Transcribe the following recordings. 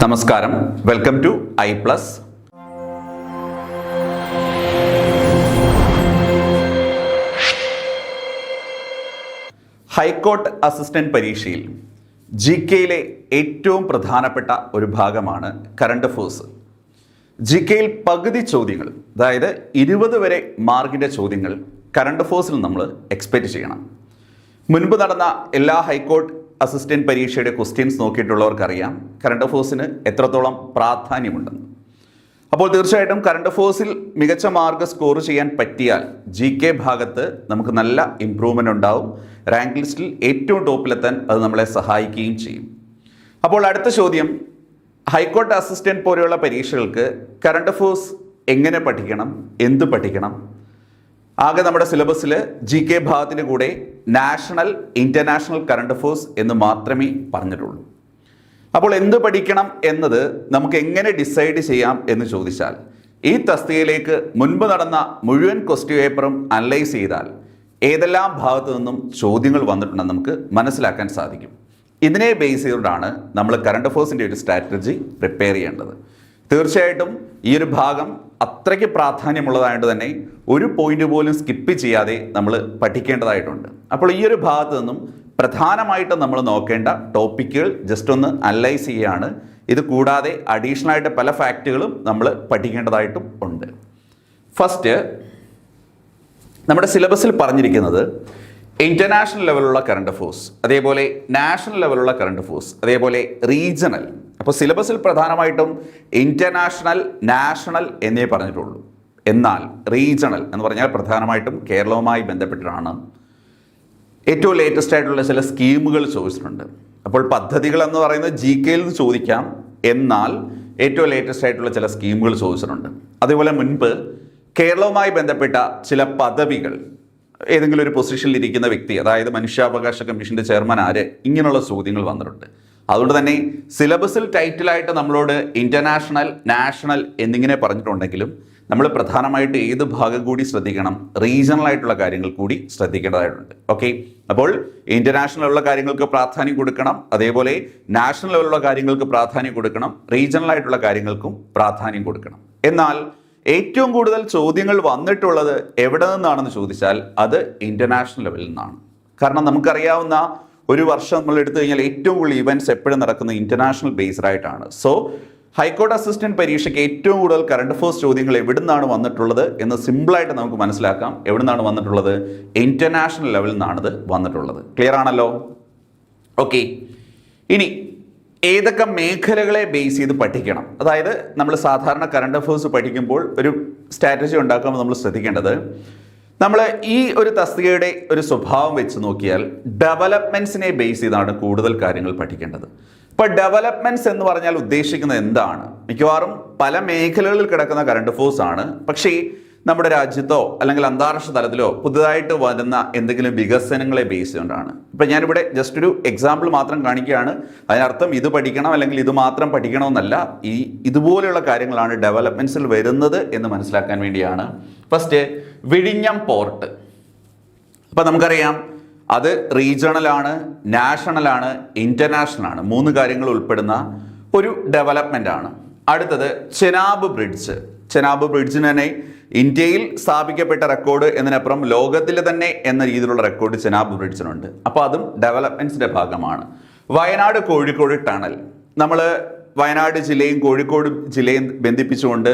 നമസ്കാരം, welcome to I plus. High court assistant പരീക്ഷയിൽ GK-യിലെ ഏറ്റവും പ്രധാനപ്പെട്ട ഒരു ഭാഗമാണ് കറണ്ട് അഫയേഴ്സ്. GK-യിൽ പകുതി ചോദ്യങ്ങൾ, അതായത് 20 വരെ മാർക്കിൻ്റെ ചോദ്യങ്ങൾ കറണ്ട് അഫയേഴ്സിൽ നമ്മൾ എക്സ്പെക്റ്റ് ചെയ്യണം. മുൻപ് നടന്ന എല്ലാ ഹൈക്കോർട്ട് അസിസ്റ്റന്റ് പരീക്ഷയുടെ ക്വസ്റ്റ്യൻസ് നോക്കിയിട്ടുള്ളവർക്കറിയാം കറണ്ട് അഫയേഴ്സിന് എത്രത്തോളം പ്രാധാന്യമുണ്ടെന്ന്. അപ്പോൾ തീർച്ചയായിട്ടും കറണ്ട് അഫയേഴ്സിൽ മികച്ച മാർക്ക് സ്കോർ ചെയ്യാൻ പറ്റിയാൽ GK ഭാഗത്ത് നമുക്ക് നല്ല ഇമ്പ്രൂവ്മെൻ്റ് ഉണ്ടാവും. റാങ്ക് ലിസ്റ്റിൽ ഏറ്റവും ടോപ്പിലെത്താൻ അത് നമ്മളെ സഹായിക്കുകയും ചെയ്യും. അപ്പോൾ അടുത്ത ചോദ്യം, ഹൈക്കോർട്ട് അസിസ്റ്റന്റ് പോലെയുള്ള പരീക്ഷകൾക്ക് കറണ്ട് അഫയേഴ്സ് എങ്ങനെ പഠിക്കണം, എന്ത് പഠിക്കണം? ആകെ നമ്മുടെ സിലബസിൽ GK ഭാഗത്തിൻ്റെ കൂടെ നാഷണൽ ഇൻ്റർനാഷണൽ കറണ്ട് അഫയേഴ്സ് എന്ന് മാത്രമേ പറഞ്ഞിട്ടുള്ളൂ. അപ്പോൾ എന്ത് പഠിക്കണം എന്നത് നമുക്ക് എങ്ങനെ ഡിസൈഡ് ചെയ്യാം എന്ന് ചോദിച്ചാൽ, ഈ തസ്തികയിലേക്ക് മുൻപ് നടന്ന മുഴുവൻ ക്വസ്റ്റ്യൻ പേപ്പറും അനലൈസ് ചെയ്താൽ ഏതെല്ലാം ഭാഗത്തു നിന്നും ചോദ്യങ്ങൾ വന്നിട്ടുണ്ടെന്ന് നമുക്ക് മനസ്സിലാക്കാൻ സാധിക്കും. ഇതിനെ ബേസ് ചെയ്തുകൊണ്ടാണ് നമ്മൾ കറണ്ട് അഫയേഴ്സിൻ്റെ ഒരു സ്ട്രാറ്റജി പ്രിപ്പയർ ചെയ്യേണ്ടത്. തീർച്ചയായിട്ടും ഈ ഒരു ഭാഗം അത്രയ്ക്ക് പ്രാധാന്യമുള്ളതായിട്ട് തന്നെ ഒരു പോയിന്റ് പോലും സ്കിപ്പ് ചെയ്യാതെ നമ്മൾ പഠിക്കേണ്ടതായിട്ടുണ്ട്. അപ്പോൾ ഈ ഒരു ഭാഗത്ത് നിന്നും പ്രധാനമായിട്ടും നമ്മൾ നോക്കേണ്ട ടോപ്പിക്കുകൾ ജസ്റ്റ് ഒന്ന് അനലൈസ് ചെയ്യുകയാണ്. ഇത് കൂടാതെ അഡീഷണൽ ആയിട്ട് പല ഫാക്റ്റുകളും നമ്മൾ പഠിക്കേണ്ടതായിട്ടും ഉണ്ട്. ഫസ്റ്റ്, നമ്മുടെ സിലബസിൽ പറഞ്ഞിരിക്കുന്നത് ഇൻ്റർനാഷണൽ ലെവലുള്ള കറണ്ട് അഫയേഴ്സ്, അതേപോലെ നാഷണൽ ലെവലുള്ള കറണ്ട് അഫയേഴ്സ്, അതേപോലെ റീജിയണൽ. അപ്പോൾ സിലബസിൽ പ്രധാനമായിട്ടും ഇൻ്റർനാഷണൽ, നാഷണൽ എന്നേ പറഞ്ഞിട്ടുള്ളൂ. എന്നാൽ റീജിയണൽ എന്ന് പറഞ്ഞാൽ പ്രധാനമായിട്ടും കേരളവുമായി ബന്ധപ്പെട്ടിട്ടാണ്. ഏറ്റവും ലേറ്റസ്റ്റ് ആയിട്ടുള്ള ചില സ്കീമുകൾ ചോദിച്ചിട്ടുണ്ട്. അപ്പോൾ പദ്ധതികൾ എന്ന് പറയുന്നത് GK-യിൽ നിന്ന് ചോദിക്കാം, എന്നാൽ ഏറ്റവും ലേറ്റസ്റ്റ് ആയിട്ടുള്ള ചില സ്കീമുകൾ ചോദിച്ചിട്ടുണ്ട്. അതേപോലെ മുൻപ് കേരളവുമായി ബന്ധപ്പെട്ട ചില പദവികൾ, ഏതെങ്കിലും ഒരു പൊസിഷനിൽ ഇരിക്കുന്ന വ്യക്തി, അതായത് മനുഷ്യാവകാശ കമ്മീഷൻ്റെ ചെയർമാൻ ആര്, ഇങ്ങനെയുള്ള ചോദ്യങ്ങൾ വന്നിട്ടുണ്ട്. അതുകൊണ്ട് തന്നെ സിലബസിൽ ടൈറ്റിലായിട്ട് നമ്മളോട് ഇൻ്റർനാഷണൽ, നാഷണൽ എന്നിങ്ങനെ പറഞ്ഞിട്ടുണ്ടെങ്കിലും നമ്മൾ പ്രധാനമായിട്ട് ഏത് ഭാഗം കൂടി ശ്രദ്ധിക്കണം, റീജിയണൽ ആയിട്ടുള്ള കാര്യങ്ങൾ കൂടി ശ്രദ്ധിക്കേണ്ടതായിട്ടുണ്ട്. ഓക്കെ, അപ്പോൾ ഇൻ്റർനാഷണൽ ഉള്ള കാര്യങ്ങൾക്ക് പ്രാധാന്യം കൊടുക്കണം, അതേപോലെ നാഷണൽ ലെവലുള്ള കാര്യങ്ങൾക്ക് പ്രാധാന്യം കൊടുക്കണം, റീജിയണൽ ആയിട്ടുള്ള കാര്യങ്ങൾക്കും പ്രാധാന്യം കൊടുക്കണം. എന്നാൽ ഏറ്റവും കൂടുതൽ ചോദ്യങ്ങൾ വന്നിട്ടുള്ളത് എവിടെ നിന്നാണെന്ന് ചോദിച്ചാൽ അത് ഇൻ്റർനാഷണൽ ലെവലിൽ നിന്നാണ്. കാരണം നമുക്കറിയാവുന്ന ഒരു വർഷം നമ്മൾ എടുത്തു കഴിഞ്ഞാൽ ഏറ്റവും കൂടുതൽ ഇവൻറ്റ്സ് എപ്പോഴും നടക്കുന്നത് ഇൻ്റർനാഷണൽ ബേസ്ഡ് ആയിട്ടാണ്. സോ ഹൈക്കോർട്ട് അസിസ്റ്റന്റ് പരീക്ഷയ്ക്ക് ഏറ്റവും കൂടുതൽ കറണ്ട് അഫയേഴ്സ് ചോദ്യങ്ങൾ എവിടെ നിന്നാണ് വന്നിട്ടുള്ളത് എന്ന് സിമ്പിളായിട്ട് നമുക്ക് മനസ്സിലാക്കാം. എവിടെ നിന്നാണ് വന്നിട്ടുള്ളത്? ഇൻ്റർനാഷണൽ ലെവലിൽ നിന്നാണ് ഇത് വന്നിട്ടുള്ളത്. ക്ലിയർ ആണല്ലോ? ഓക്കെ, ഇനി ഏതൊക്കെ മേഖലകളെ ബേസ് ചെയ്ത് പഠിക്കണം? അതായത് നമ്മൾ സാധാരണ കറണ്ട് അഫയേഴ്സ് പഠിക്കുമ്പോൾ ഒരു സ്ട്രാറ്റജി ഉണ്ടാക്കുമ്പോൾ നമ്മൾ ശ്രദ്ധിക്കേണ്ടത്, നമ്മൾ ഈ ഒരു തസ്തികയുടെ ഒരു സ്വഭാവം വെച്ച് നോക്കിയാൽ ഡെവലപ്മെൻറ്റ്സിനെ ബേസ് ചെയ്താണ് കൂടുതൽ കാര്യങ്ങൾ പഠിക്കേണ്ടത്. ഇപ്പോൾ ഡെവലപ്മെൻറ്റ്സ് എന്ന് പറഞ്ഞാൽ ഉദ്ദേശിക്കുന്നത് എന്താണ്? മിക്കവാറും പല മേഖലകളിൽ കിടക്കുന്ന കറണ്ട് അഫയേഴ്സ് ആണ്. പക്ഷേ നമ്മുടെ രാജ്യത്തോ അല്ലെങ്കിൽ അന്താരാഷ്ട്ര തലത്തിലോ പുതുതായിട്ട് വരുന്ന എന്തെങ്കിലും വികസനങ്ങളെ ബേസ് ചെയ്തുകൊണ്ടാണ്. ഇപ്പം ഞാനിവിടെ ജസ്റ്റ് ഒരു എക്സാമ്പിൾ മാത്രം കാണിക്കുകയാണ്. അതിനർത്ഥം ഇത് പഠിക്കണം അല്ലെങ്കിൽ ഇത് മാത്രം പഠിക്കണമെന്നല്ല. ഇതുപോലെയുള്ള കാര്യങ്ങളാണ് ഡെവലപ്മെൻറ്റ്സിൽ വരുന്നത് എന്ന് മനസ്സിലാക്കാൻ വേണ്ടിയാണ്. ഫസ്റ്റ്, വിഴിഞ്ഞം പോർട്ട്. അപ്പം നമുക്കറിയാം അത് റീജിയണലാണ്, നാഷണലാണ്, ഇൻ്റർനാഷണൽ ആണ്. 3 കാര്യങ്ങൾ ഉൾപ്പെടുന്ന ഒരു ഡെവലപ്മെൻ്റ് ആണ്. അടുത്തത് ചെനാബ് ബ്രിഡ്ജ്. ചെനാബ് ബ്രിഡ്ജിന് തന്നെ ഇന്ത്യയിൽ സ്ഥാപിക്കപ്പെട്ട റെക്കോർഡ് എന്നതിനപ്പുറം ലോകത്തിൽ തന്നെ എന്ന രീതിയിലുള്ള റെക്കോർഡ് ചെനാബ് ബ്രിഡ്ജിനുണ്ട്. അപ്പോൾ അതും ഡെവലപ്മെൻറ്റ്സിൻ്റെ ഭാഗമാണ്. വയനാട് കോഴിക്കോട് ടണൽ. നമ്മൾ വയനാട് ജില്ലയും കോഴിക്കോട് ജില്ലയും ബന്ധിപ്പിച്ചുകൊണ്ട്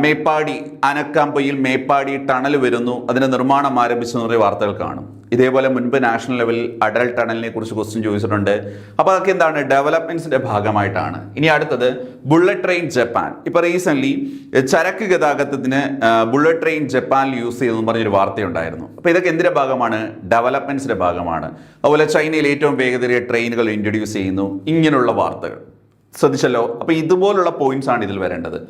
മേപ്പാടി, അനക്കാംപൊയിൽ മേപ്പാടി ടണൽ വരുന്നു, അതിൻ്റെ നിർമ്മാണം ആരംഭിച്ചു എന്നൊരു വാർത്തകൾ കാണും. ഇതേപോലെ മുൻപ് നാഷണൽ ലെവലിൽ അടൽ ടണലിനെ കുറിച്ച് ക്വസ്റ്റ്യൻ ചോദിച്ചിട്ടുണ്ട്. അപ്പോൾ അതൊക്കെ എന്താണ്? ഡെവലപ്മെൻറ്റ്സിൻ്റെ ഭാഗമായിട്ടാണ്. ഇനി അടുത്തത് ബുള്ളറ്റ് ട്രെയിൻ ജപ്പാൻ. ഇപ്പോൾ റീസെൻ്റ്ലി ചരക്ക് ഗതാഗതത്തിന് ബുള്ളറ്റ് ട്രെയിൻ ജപ്പാനിൽ യൂസ് ചെയ്തെന്ന് പറഞ്ഞൊരു വാർത്തയുണ്ടായിരുന്നു. അപ്പോൾ ഇതൊക്കെ എന്തിൻ്റെ ഭാഗമാണ്? ഡെവലപ്മെൻറ്റ്സിൻ്റെ ഭാഗമാണ്. അതുപോലെ ചൈനയിൽ ഏറ്റവും വേഗതയേറിയ ട്രെയിനുകൾ ഇൻട്രൊഡ്യൂസ് ചെയ്യുന്നു, ഇങ്ങനെയുള്ള വാർത്തകൾ. ശ്രദ്ധിച്ചല്ലോ? അപ്പോൾ ഇതുപോലുള്ള പോയിന്റ്സ് ആണ് ഇതിൽ വരേണ്ടത്.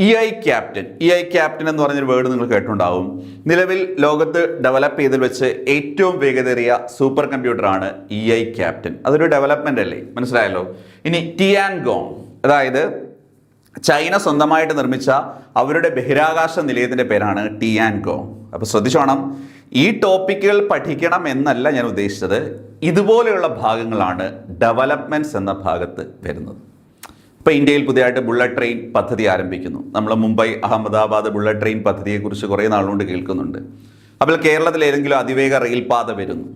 EI ക്യാപ്റ്റൻ എന്ന് പറഞ്ഞൊരു വേർഡ് നിങ്ങൾ കേട്ടിട്ടുണ്ടാവും. നിലവിൽ ലോകത്ത് ഡെവലപ്പ് ചെയ്തതിൽ വെച്ച് ഏറ്റവും വേഗതയേറിയ സൂപ്പർ കമ്പ്യൂട്ടറാണ് EI ക്യാപ്റ്റൻ. അതൊരു ഡെവലപ്മെൻ്റ് അല്ലേ? മനസ്സിലായല്ലോ? ഇനി ടിയാൻഗോങ്, അതായത് ചൈന സ്വന്തമായിട്ട് നിർമ്മിച്ച അവരുടെ ബഹിരാകാശ നിലയത്തിൻ്റെ പേരാണ് ടിയാൻഗോങ്. അപ്പോൾ ശ്രദ്ധിച്ചോണം, ഈ ടോപ്പിക്കുകൾ പഠിക്കണം എന്നല്ല ഞാൻ ഉദ്ദേശിച്ചത്. ഇതുപോലെയുള്ള ഭാഗങ്ങളാണ് ഡെവലപ്മെൻറ്റ്സ് എന്ന ഭാഗത്ത് വരുന്നത്. ഇപ്പോൾ ഇന്ത്യയിൽ പുതിയതായിട്ട് ബുള്ളറ്റ് ട്രെയിൻ പദ്ധതി ആരംഭിക്കുന്നു. നമ്മൾ മുംബൈ അഹമ്മദാബാദ് ബുള്ളറ്റ് ട്രെയിൻ പദ്ധതിയെക്കുറിച്ച് കുറേ നാളുകൊണ്ട് കേൾക്കുന്നുണ്ട്. അപ്പോൾ കേരളത്തിൽ ഏതെങ്കിലും അതിവേഗ റെയിൽപാത വരുന്നു,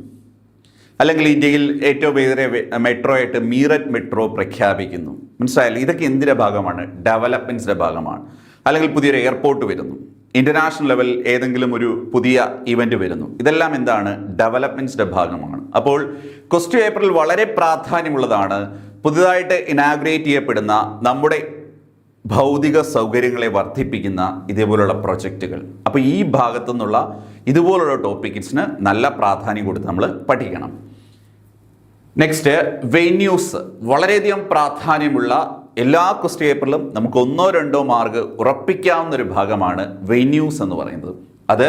അല്ലെങ്കിൽ ഇന്ത്യയിൽ ഏറ്റവും വേഗത മെട്രോ ആയിട്ട് മീററ്റ് മെട്രോ പ്രഖ്യാപിക്കുന്നു. മനസ്സിലായാലും ഇതൊക്കെ എന്തിൻ്റെ ഭാഗമാണ്? ഡെവലപ്മെൻറ്റ്സിൻ്റെ ഭാഗമാണ്. അല്ലെങ്കിൽ പുതിയൊരു എയർപോർട്ട് വരുന്നു, ഇന്റർനാഷണൽ ലെവൽ ഏതെങ്കിലും ഒരു പുതിയ ഇവന്റ് വരുന്നു. ഇതെല്ലാം എന്താണ്? ഡെവലപ്മെന്റ്സിന്റെ ഭാഗമാണ്. അപ്പോൾ ക്വസ്റ്റ്യൻ പേപ്പറിൽ വളരെ പ്രാധാന്യമുള്ളതാണ് പുതുതായിട്ട് ഇനാഗ്രേറ്റ് ചെയ്യപ്പെടുന്ന നമ്മുടെ ഭൗതിക സൗകര്യങ്ങളെ വർദ്ധിപ്പിക്കുന്ന ഇതേപോലുള്ള പ്രൊജക്റ്റുകൾ. അപ്പോൾ ഈ ഭാഗത്തു നിന്നുള്ള ഇതുപോലുള്ള ടോപ്പിക്സിന് നല്ല പ്രാധാന്യം കൊടുത്ത് നമ്മൾ പഠിക്കണം. Next, venues. വളരെയധികം പ്രാധാന്യമുള്ള എല്ലാ ക്വസ്റ്റ്യൻ പേപ്പറിലും നമുക്ക് 1-2 മാർക്ക് ഉറപ്പിക്കാവുന്ന ഒരു ഭാഗമാണ് വെന്യൂസ് എന്ന് പറയുന്നത്. അത്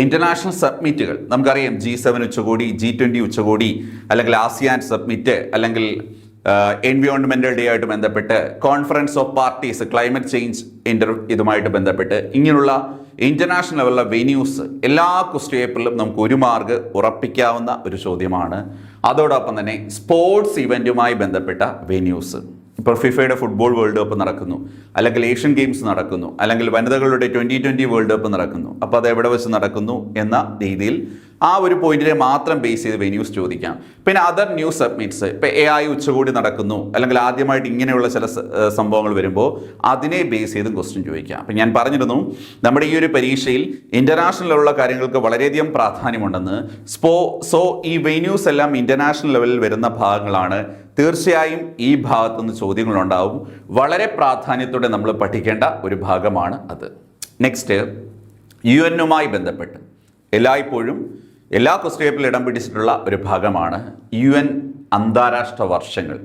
ഇന്റർനാഷണൽ സബ്മിറ്റുകൾ, നമുക്കറിയാം G7 ഉച്ചകോടി, G20 ഉച്ചകോടി, അല്ലെങ്കിൽ ആസിയാൻ സബ്മിറ്റ്, അല്ലെങ്കിൽ എൻവയോൺമെന്റൽ ഡേ ആയിട്ട് ബന്ധപ്പെട്ട് conference of parties, climate change ഇതുമായിട്ട് ബന്ധപ്പെട്ട് ഇങ്ങനെയുള്ള ഇന്റർനാഷണൽ ലെവലിലുള്ള വെന്യൂസ് എല്ലാ ക്വസ്റ്റ്യൻ പേപ്പറിലും നമുക്ക് 1 മാർക്ക് ഉറപ്പിക്കാവുന്ന ഒരു ചോദ്യമാണ്. അതോടൊപ്പം തന്നെ സ്പോർട്സ് ഇവന്റുമായി ബന്ധപ്പെട്ട വെന്യൂസ്. ഇപ്പോൾ ഫിഫയുടെ ഫുട്ബോൾ വേൾഡ് കപ്പ് നടക്കുന്നു, അല്ലെങ്കിൽ ഏഷ്യൻ ഗെയിംസ് നടക്കുന്നു, അല്ലെങ്കിൽ വനിതകളുടെ 2020 വേൾഡ് കപ്പ് നടക്കുന്നു. അപ്പോൾ അത് എവിടെ വെച്ച് നടക്കുന്നു എന്ന രീതിയിൽ ആ ഒരു പോയിന്റിനെ മാത്രം ബേസ് ചെയ്ത് വെന്യൂസ് ചോദിക്കാം. പിന്നെ അതർ ന്യൂ സബ്മിറ്റ്സ്, ഇപ്പോൾ AI ഉച്ചകോടി നടക്കുന്നു, അല്ലെങ്കിൽ ആദ്യമായിട്ട് ഇങ്ങനെയുള്ള ചില സംഭവങ്ങൾ വരുമ്പോൾ അതിനെ ബേസ് ചെയ്തും ക്വസ്റ്റ്യൻ ചോദിക്കാം. അപ്പം ഞാൻ പറഞ്ഞിരുന്നു നമ്മുടെ ഈ ഒരു പരീക്ഷയിൽ ഇന്റർനാഷണൽ ലെവലുള്ള കാര്യങ്ങൾക്ക് വളരെയധികം പ്രാധാന്യമുണ്ടെന്ന്. സോ ഈ വെന്യൂസ് എല്ലാം ഇന്റർനാഷണൽ ലെവലിൽ വരുന്ന ഭാഗങ്ങളാണ്. തീർച്ചയായും ഈ ഭാഗത്തുനിന്ന് ചോദ്യങ്ങളുണ്ടാവും. വളരെ പ്രാധാന്യത്തോടെ നമ്മൾ പഠിക്കേണ്ട ഒരു ഭാഗമാണ് അത്. നെക്സ്റ്റ്, UN ബന്ധപ്പെട്ട് എല്ലായ്പ്പോഴും എല്ലാ ക്വസ്റ്റ്യൻ പേപ്പറിലും ഇടം പിടിച്ചിട്ടുള്ള ഒരു ഭാഗമാണ് UN അന്താരാഷ്ട്ര വർഷങ്ങൾ.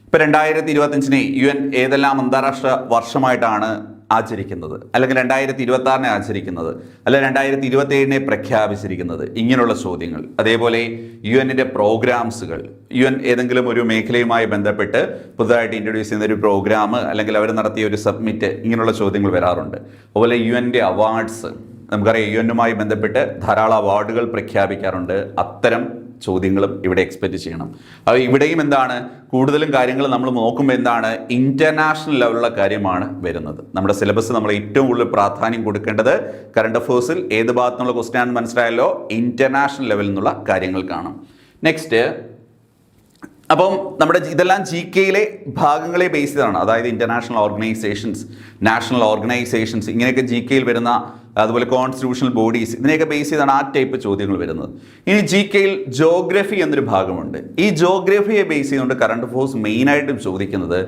ഇപ്പോൾ 2025 UN ഏതെല്ലാം അന്താരാഷ്ട്ര വർഷമായിട്ടാണ് ആചരിക്കുന്നത്, അല്ലെങ്കിൽ 2026 ആചരിക്കുന്നത്, അല്ലെങ്കിൽ 2027 പ്രഖ്യാപിച്ചിരിക്കുന്നത്, ഇങ്ങനെയുള്ള ചോദ്യങ്ങൾ. അതേപോലെ UN പ്രോഗ്രാംസുകൾ, UN ഏതെങ്കിലും ഒരു മേഖലയുമായി ബന്ധപ്പെട്ട് പുതുതായിട്ട് ഇൻട്രൊഡ്യൂസ് ചെയ്യുന്ന ഒരു പ്രോഗ്രാം, അല്ലെങ്കിൽ അവർ നടത്തിയ ഒരു സബ്മിറ്റ്, ഇങ്ങനെയുള്ള ചോദ്യങ്ങൾ വരാറുണ്ട്. അതുപോലെ UN അവാർഡ്സ്, നമുക്കറിയാം UN ബന്ധപ്പെട്ട് ധാരാളം അവാർഡുകൾ പ്രഖ്യാപിക്കാറുണ്ട്. അത്തരം ചോദ്യങ്ങളും ഇവിടെ എക്സ്പെക്റ്റ് ചെയ്യണം. അപ്പോൾ ഇവിടെയും എന്താണ്, കൂടുതലും കാര്യങ്ങൾ നമ്മൾ നോക്കുമ്പോൾ എന്താണ്, ഇന്റർനാഷണൽ ലെവലുള്ള കാര്യമാണ് വരുന്നത്. നമ്മുടെ സിലബസ് നമ്മൾ ഏറ്റവും കൂടുതൽ പ്രാധാന്യം കൊടുക്കേണ്ടത് കറണ്ട് അഫേഴ്സിൽ ഏത് ഭാഗത്തുനിന്നുള്ള ക്വസ്റ്റ്യൻ ആണെന്ന് മനസ്സിലായല്ലോ, ഇന്റർനാഷണൽ ലെവലിൽ നിന്നുള്ള കാര്യങ്ങൾ കാണും. നെക്സ്റ്റ്, അപ്പം നമ്മുടെ ഇതെല്ലാം GKയിലെ ഭാഗങ്ങളെ ബേസ് ചെയ്താണ്. അതായത് ഇന്റർനാഷണൽ ഓർഗനൈസേഷൻസ്, നാഷണൽ ഓർഗനൈസേഷൻസ്, ഇങ്ങനെയൊക്കെ GKയിൽ വരുന്ന, അതുപോലെ കോൺസ്റ്റിറ്റ്യൂഷണൽ ബോഡീസ്, ഇതിനെയൊക്കെ ബേസ് ചെയ്താണ് ആ ടൈപ്പ് ചോദ്യങ്ങൾ വരുന്നത്. ഇനി GKയിൽ ജോഗ്രഫി എന്നൊരു ഭാഗമുണ്ട്. ഈ ജോഗ്രഫിയെ ബേസ് ചെയ്തുകൊണ്ട് കറണ്ട് അഫേഴ്സ് മെയിനായിട്ടും ചോദിക്കുന്നത്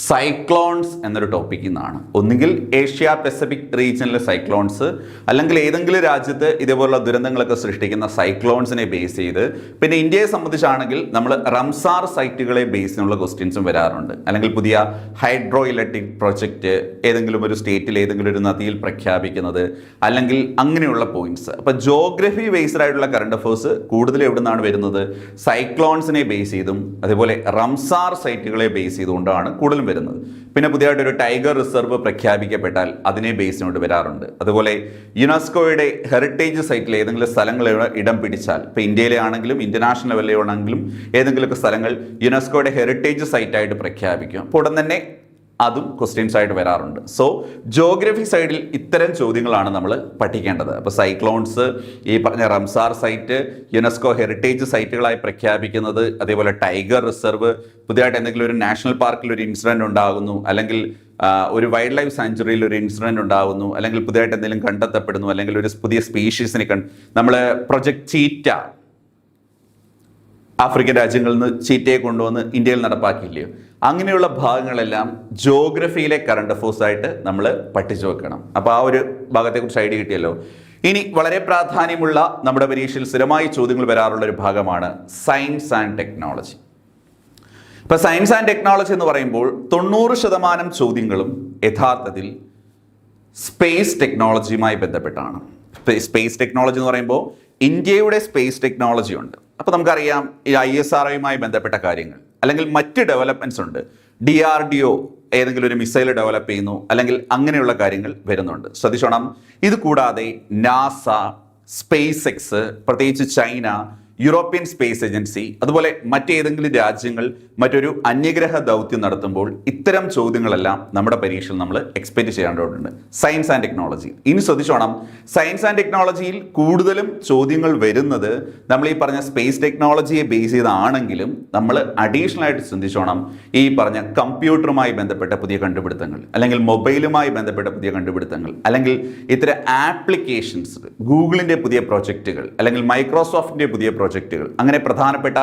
സൈക്ലോൺസ് എന്നൊരു ടോപ്പിക്കിൽ നിന്നാണ്. ഒന്നുകിൽ ഏഷ്യ പസഫിക് റീജിയനിലെ സൈക്ലോൺസ്, അല്ലെങ്കിൽ ഏതെങ്കിലും രാജ്യത്ത് ഇതേപോലുള്ള ദുരന്തങ്ങളൊക്കെ സൃഷ്ടിക്കുന്ന സൈക്ലോൺസിനെ ബേസ് ചെയ്ത്. പിന്നെ ഇന്ത്യയെ സംബന്ധിച്ചാണെങ്കിൽ നമ്മൾ റംസാർ സൈറ്റുകളെ ബേസ് ചെയ്തുള്ള ക്വസ്റ്റ്യൻസും വരാറുണ്ട്. അല്ലെങ്കിൽ പുതിയ ഹൈഡ്രോ ഇലക്ട്രിക് പ്രൊജക്റ്റ് ഏതെങ്കിലും ഒരു സ്റ്റേറ്റിൽ ഏതെങ്കിലും ഒരു നദിയിൽ പ്രഖ്യാപിക്കുന്നത്, അല്ലെങ്കിൽ അങ്ങനെയുള്ള പോയിന്റ്സ്. അപ്പോൾ ജോഗ്രഫി ബേസ്ഡ് ആയിട്ടുള്ള കറണ്ട് അഫേഴ്സ് കൂടുതൽ എവിടെ നിന്നാണ് വരുന്നത്? സൈക്ലോൺസിനെ ബേസ് ചെയ്തും അതുപോലെ റംസാർ സൈറ്റുകളെ ബേസ് ചെയ്തുകൊണ്ടാണ് കൂടുതലും വരുന്നത്. പിന്നെ പുതിയതായിട്ടൊരു ടൈഗർ റിസർവ് പ്രഖ്യാപിക്കപ്പെട്ടാൽ അതിനെ ബേസ് ചെയ്തുകൊണ്ട് വരാറുണ്ട്. അതുപോലെ യുനെസ്കോയുടെ ഹെറിറ്റേജ് സൈറ്റിൽ ഏതെങ്കിലും സ്ഥലങ്ങൾ ഇടം പിടിച്ചാൽ, ഇപ്പോൾ ഇന്ത്യയിലെ ആണെങ്കിലും ഇന്റർനാഷണൽ ലെവലിലാണെങ്കിലും ഏതെങ്കിലുമൊക്കെ സ്ഥലങ്ങൾ യുനെസ്കോയുടെ ഹെറിറ്റേജ് സൈറ്റായിട്ട് പ്രഖ്യാപിക്കും. അപ്പോൾ ഉടൻ തന്നെ അതും ക്വസ്റ്റ്യൻസ് ആയിട്ട് വരാറുണ്ട്. സോ ജോഗ്രഫി സൈഡിൽ ഇത്തരം ചോദ്യങ്ങളാണ് നമ്മൾ പഠിക്കേണ്ടത്. അപ്പോൾ സൈക്ലോൺസ്, ഈ പറഞ്ഞ റംസാർ സൈറ്റ്, യുനെസ്കോ ഹെറിറ്റേജ് സൈറ്റുകളായി പ്രഖ്യാപിക്കുന്നത്, അതേപോലെ ടൈഗർ റിസർവ്, പുതിയതായിട്ട് എന്തെങ്കിലും ഒരു നാഷണൽ പാർക്കിൽ ഒരു ഇൻസിഡന്റ് ഉണ്ടാകുന്നു, അല്ലെങ്കിൽ ഒരു വൈൽഡ് ലൈഫ് സാങ്ച്വറിയിൽ ഒരു ഇൻസിഡന്റ് ഉണ്ടാകുന്നു, അല്ലെങ്കിൽ പുതിയതായിട്ട് എന്തെങ്കിലും കണ്ടെത്തപ്പെടുന്നു, അല്ലെങ്കിൽ ഒരു പുതിയ സ്പീഷീസിനെ നമ്മൾ പ്രൊജക്ട് ചീറ്റ, ആഫ്രിക്കൻ രാജ്യങ്ങളിൽ നിന്ന് ചീറ്റയെ കൊണ്ടുവന്ന് ഇന്ത്യയിൽ നടപ്പാക്കിയില്ലയോ, അങ്ങനെയുള്ള ഭാഗങ്ങളെല്ലാം ജോഗ്രഫിയിലെ കറണ്ട് അഫേഴ്സ് ആയിട്ട് നമ്മൾ പഠിച്ചു വെക്കണം. അപ്പോൾ ആ ഒരു ഭാഗത്തെക്കുറിച്ച് ഐഡിയ കിട്ടിയല്ലോ. ഇനി വളരെ പ്രാധാന്യമുള്ള നമ്മുടെ പരീക്ഷയിൽ സ്ഥിരമായി ചോദ്യങ്ങൾ വരാറുള്ള ഒരു ഭാഗമാണ് സയൻസ് ആൻഡ് ടെക്നോളജി. ഇപ്പോൾ സയൻസ് ആൻഡ് ടെക്നോളജി എന്ന് പറയുമ്പോൾ 90% ചോദ്യങ്ങളും യഥാർത്ഥത്തിൽ സ്പേസ് ടെക്നോളജിയുമായി ബന്ധപ്പെട്ടാണ്. സ്പേസ് ടെക്നോളജി എന്ന് പറയുമ്പോൾ ഇന്ത്യയുടെ സ്പേസ് ടെക്നോളജി ഉണ്ട്. അപ്പോൾ നമുക്കറിയാം ഈ ISROയുമായി ബന്ധപ്പെട്ട കാര്യങ്ങൾ, അല്ലെങ്കിൽ മറ്റ് ഡെവലപ്മെൻറ്റ്സ് ഉണ്ട്. DRDO ഏതെങ്കിലും ഒരു മിസൈൽ ഡെവലപ്പ് ചെയ്യുന്നു, അല്ലെങ്കിൽ അങ്ങനെയുള്ള കാര്യങ്ങൾ വരുന്നുണ്ട്. ശ്രദ്ധിച്ചോണം. ഇത് കൂടാതെ നാസ, SpaceX, പ്രത്യേകിച്ച് ചൈന, യൂറോപ്യൻ സ്പേസ് ഏജൻസി, അതുപോലെ മറ്റേതെങ്കിലും രാജ്യങ്ങൾ മറ്റൊരു അന്യഗ്രഹ ദൗത്യം നടത്തുമ്പോൾ ഇത്തരം ചോദ്യങ്ങളെല്ലാം നമ്മുടെ പരീക്ഷയിൽ നമ്മൾ എക്സ്പെക്ട് ചെയ്യേണ്ടതുണ്ട്. സയൻസ് ആൻഡ് ടെക്നോളജി ഇനി ശ്രദ്ധിച്ചോണം, സയൻസ് ആൻഡ് ടെക്നോളജിയിൽ കൂടുതലും ചോദ്യങ്ങൾ വരുന്നത് നമ്മൾ ഈ പറഞ്ഞ സ്പേസ് ടെക്നോളജിയെ ബേസ് ചെയ്താണെങ്കിലും നമ്മൾ അഡീഷണൽ ആയിട്ട് ചിന്തിച്ചോണം ഈ പറഞ്ഞ കമ്പ്യൂട്ടറുമായി ബന്ധപ്പെട്ട പുതിയ കണ്ടുപിടുത്തങ്ങൾ, അല്ലെങ്കിൽ മൊബൈലുമായി ബന്ധപ്പെട്ട പുതിയ കണ്ടുപിടുത്തങ്ങൾ, അല്ലെങ്കിൽ ഇത്തരം ആപ്ലിക്കേഷൻസ്, ഗൂഗിളിന്റെ പുതിയ പ്രോജക്റ്റുകൾ, അല്ലെങ്കിൽ മൈക്രോസോഫ്റ്റിന്റെ പുതിയ പ്രോജക്റ്റുകൾ, അങ്ങനെ പ്രധാനപ്പെട്ട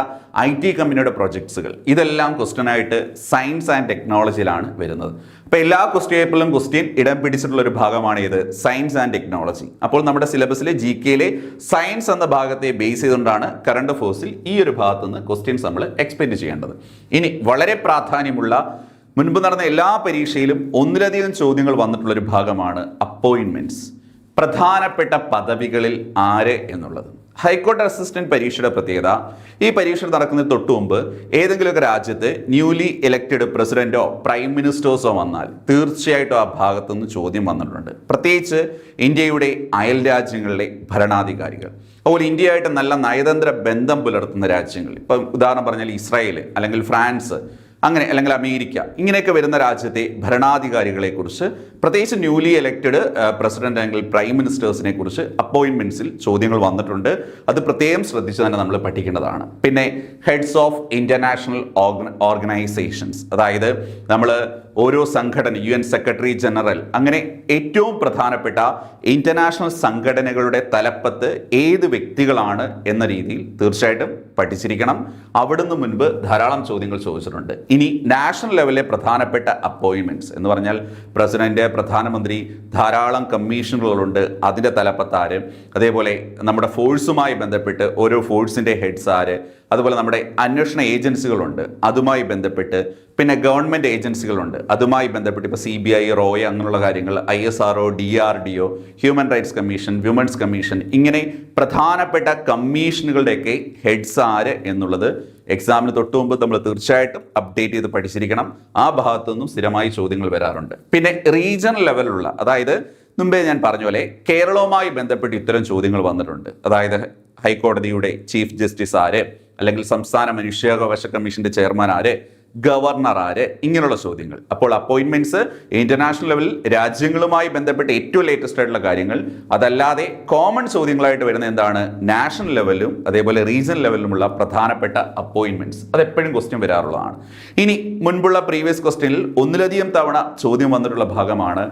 IT കമ്പനിയുടെ പ്രോജക്ട്സുകൾ, ഇതെല്ലാം ക്വസ്റ്റ്യൻ ആയിട്ട് സയൻസ് ആൻഡ് ടെക്നോളജിയിലാണ് വരുന്നത്. അപ്പോൾ എല്ലാ ക്വസ്റ്റ്യൻ പേപ്പറിലും ക്വസ്റ്റ്യൻ ഇടം പിടിച്ചിട്ടുള്ള ഒരു ഭാഗമാണ് ഇത് സയൻസ് ആൻഡ് ടെക്നോളജി. അപ്പോൾ നമ്മുടെ സിലബസിലെ GK സയൻസ് എന്ന ഭാഗത്തെ ബേസ് ചെയ്തുകൊണ്ടാണ് കറണ്ട് അഫയേഴ്സിൽ ഈ ഒരു ഭാഗത്തു നിന്ന് ക്വസ്റ്റ്യൻസ് നമ്മൾ എക്സ്പെക്ട് ചെയ്യേണ്ടത്. ഇനി വളരെ പ്രാധാന്യമുള്ള, മുൻപ് നടന്ന എല്ലാ പരീക്ഷയിലും ഒന്നിലധികം ചോദ്യങ്ങൾ വന്നിട്ടുള്ള ഒരു ഭാഗമാണ് അപ്പോയിൻമെന്റ്സ്, പ്രധാനപ്പെട്ട പദവികളിൽ ആര് എന്നുള്ളത്. ഹൈക്കോടതി അസിസ്റ്റന്റ് പരീക്ഷയുടെ പ്രത്യേകത, ഈ പരീക്ഷ നടക്കുന്നതിന് തൊട്ടു മുമ്പ് ഏതെങ്കിലുമൊക്കെ രാജ്യത്ത് ന്യൂലി ഇലക്റ്റഡ് പ്രസിഡന്റോ പ്രൈം മിനിസ്റ്റേഴ്സോ വന്നാൽ തീർച്ചയായിട്ടും ആ ഭാഗത്തുനിന്ന് ചോദ്യം വന്നിട്ടുണ്ട്. പ്രത്യേകിച്ച് ഇന്ത്യയുടെ അയൽ രാജ്യങ്ങളിലെ ഭരണാധികാരികൾ, അതുപോലെ ഇന്ത്യയായിട്ട് നല്ല നയതന്ത്ര ബന്ധം പുലർത്തുന്ന രാജ്യങ്ങൾ, ഇപ്പം ഉദാഹരണം പറഞ്ഞാൽ ഇസ്രായേൽ, അല്ലെങ്കിൽ ഫ്രാൻസ്, അങ്ങനെ, അല്ലെങ്കിൽ അമേരിക്ക, ഇങ്ങനെയൊക്കെ വരുന്ന രാജ്യത്തെ ഭരണാധികാരികളെ കുറിച്ച്, പ്രത്യേകിച്ച് ന്യൂലി എലക്റ്റഡ് പ്രസിഡന്റ് അല്ലെങ്കിൽ പ്രൈം മിനിസ്റ്റേഴ്സിനെ കുറിച്ച് അപ്പോയിൻമെന്റ്സിൽ ചോദ്യങ്ങൾ വന്നിട്ടുണ്ട്. അത് പ്രത്യേകം ശ്രദ്ധിച്ച് തന്നെ നമ്മൾ പഠിക്കേണ്ടതാണ്. പിന്നെ ഹെഡ്സ് ഓഫ് ഇന്റർനാഷണൽ ഓർഗനൈസേഷൻസ്, അതായത് നമ്മൾ ഓരോ സംഘടന, UN സെക്രട്ടറി ജനറൽ, അങ്ങനെ ഏറ്റവും പ്രധാനപ്പെട്ട ഇന്റർനാഷണൽ സംഘടനകളുടെ തലപ്പത്ത് ഏത് വ്യക്തികളാണ് എന്ന രീതിയിൽ തീർച്ചയായിട്ടും പഠിച്ചിരിക്കണം. അവിടുന്ന് മുൻപ് ധാരാളം ചോദ്യങ്ങൾ ചോദിച്ചിട്ടുണ്ട്. ഇനി നാഷണൽ ലെവലിലെ പ്രധാനപ്പെട്ട അപ്പോയിൻമെന്റ്സ് എന്ന് പറഞ്ഞാൽ പ്രസിഡന്റ്, പ്രധാനമന്ത്രി, ധാരാളം കമ്മീഷനുകളുണ്ട്, അതിൻ്റെ തലപ്പത്ത് ആര്, അതേപോലെ നമ്മുടെ ഫോഴ്സുമായി ബന്ധപ്പെട്ട് ഓരോ ഫോഴ്സിൻ്റെ ഹെഡ്സ് ആര്, അതുപോലെ നമ്മുടെ അന്വേഷണ ഏജൻസികളുണ്ട് അതുമായി ബന്ധപ്പെട്ട്, പിന്നെ ഗവൺമെൻറ് ഏജൻസികളുണ്ട് അതുമായി ബന്ധപ്പെട്ട്, ഇപ്പോൾ CBI, റോയ, അങ്ങനെയുള്ള കാര്യങ്ങൾ, ISRO, DRDO, human rights commission, women's commission, ഇങ്ങനെ പ്രധാനപ്പെട്ട കമ്മീഷനുകളുടെയൊക്കെ ഹെഡ്സ് ആര് എന്നുള്ളത് എക്സാമിന് തൊട്ട് മുമ്പ് നമ്മൾ തീർച്ചയായിട്ടും അപ്ഡേറ്റ് ചെയ്ത് പഠിച്ചിരിക്കണം. ആ ഭാഗത്തുനിന്നും സ്ഥിരമായി ചോദ്യങ്ങൾ വരാറുണ്ട്. പിന്നെ റീജിയണൽ ലെവലിലുള്ള, അതായത് മുമ്പേ ഞാൻ പറഞ്ഞ പോലെ കേരളവുമായി ബന്ധപ്പെട്ട് ഇത്തരം ചോദ്യങ്ങൾ വന്നിട്ടുണ്ട്. അതായത് ഹൈക്കോടതിയുടെ ചീഫ് ജസ്റ്റിസ് ആര്, അല്ലെങ്കിൽ സംസ്ഥാന മനുഷ്യാവകാശ കമ്മീഷന്റെ ചെയർമാൻ ആര്, ഗവർണർ ആര്, ഇങ്ങനെയുള്ള ചോദ്യങ്ങൾ. അപ്പോൾ അപ്പോയിൻമെന്റ്സ് ഇന്റർനാഷണൽ ലെവലിൽ രാജ്യങ്ങളുമായി ബന്ധപ്പെട്ട് ഏറ്റവും ലേറ്റസ്റ്റ് ആയിട്ടുള്ള കാര്യങ്ങൾ, അതല്ലാതെ കോമൺ ചോദ്യങ്ങളായിട്ട് വരുന്ന എന്താണ്, നാഷണൽ ലെവലിലും അതേപോലെ റീജിയണൽ ലെവലിലുമുള്ള പ്രധാനപ്പെട്ട അപ്പോയിൻമെന്റ്സ്, അത് എപ്പോഴും ക്വസ്റ്റ്യൻ വരാറുള്ളതാണ്. ഇനി മുൻപുള്ള പ്രീവിയസ് ക്വസ്റ്റ്യനിൽ ഒന്നിലധികം തവണ ചോദ്യം വന്നിട്ടുള്ള ഭാഗമാണ്